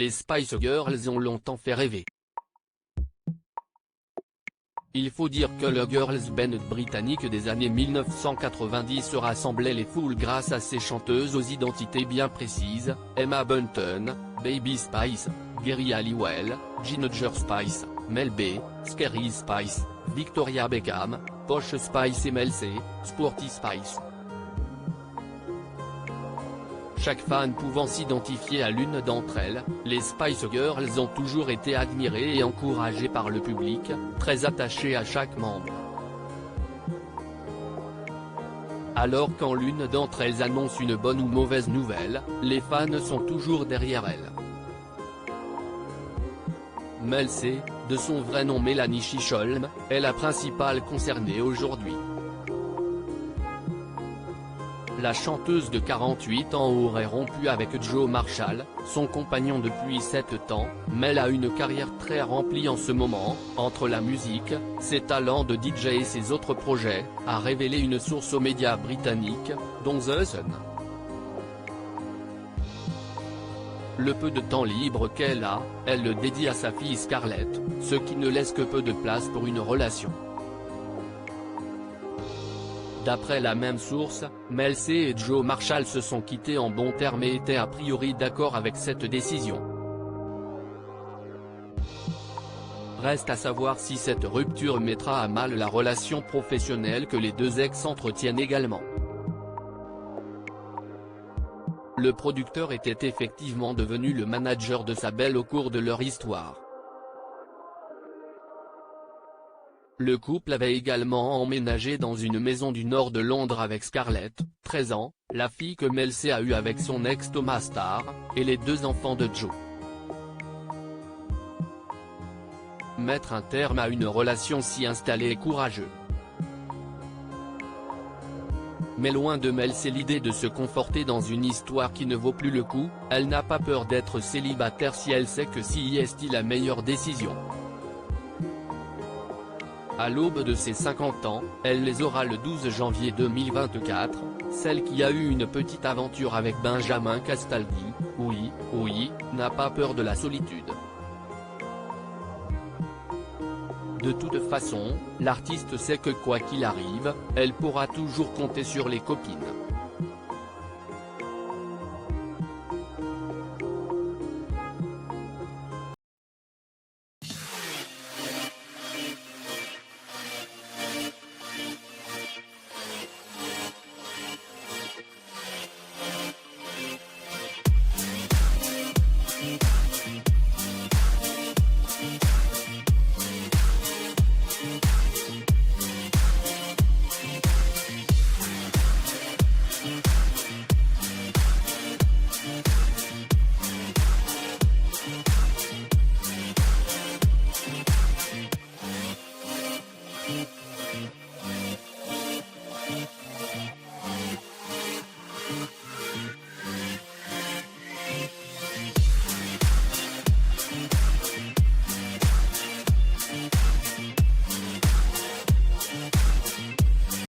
les Spice Girls ont longtemps fait rêver. Il faut dire que le girls band britannique des années 1990 rassemblait les foules grâce à ses chanteuses aux identités bien précises, Emma Bunton, Baby Spice, Geri Halliwell, Ginger Spice, Mel B, Scary Spice, Victoria Beckham, Posh Spice et Mel C, Sporty Spice. Chaque fan pouvant s'identifier à l'une d'entre elles, les Spice Girls ont toujours été admirées et encouragées par le public, très attachées à chaque membre. Alors quand l'une d'entre elles annonce une bonne ou mauvaise nouvelle, les fans sont toujours derrière elle. Mel C, de son vrai nom Melanie Chisholm, est la principale concernée aujourd'hui. La chanteuse de 48 ans aurait rompu avec Joe Marshall, son compagnon depuis 7 ans. Mel a une carrière très remplie en ce moment, entre la musique, ses talents de DJ et ses autres projets, a révélé une source aux médias britanniques, dont The Sun. Le peu de temps libre qu'elle a, elle le dédie à sa fille Scarlett, ce qui ne laisse que peu de place pour une relation. D'après la même source, Mel C et Joe Marshall se sont quittés en bons termes et étaient a priori d'accord avec cette décision. Reste à savoir si cette rupture mettra à mal la relation professionnelle que les deux ex entretiennent également. Le producteur était effectivement devenu le manager de sa belle au cours de leur histoire. Le couple avait également emménagé dans une maison du nord de Londres avec Scarlett, 13 ans, la fille que Mel C a eue avec son ex Thomas Starr, et les 2 enfants de Joe. Mettre un terme à une relation si installée est courageux. Mais loin de Mel C l'idée de se conforter dans une histoire qui ne vaut plus le coup, elle n'a pas peur d'être célibataire si elle sait que si est la meilleure décision. À l'aube de ses 50 ans, elle les aura le 12 janvier 2024, celle qui a eu une petite aventure avec Benjamin Castaldi, oui, n'a pas peur de la solitude. De toute façon, l'artiste sait que quoi qu'il arrive, elle pourra toujours compter sur les copines.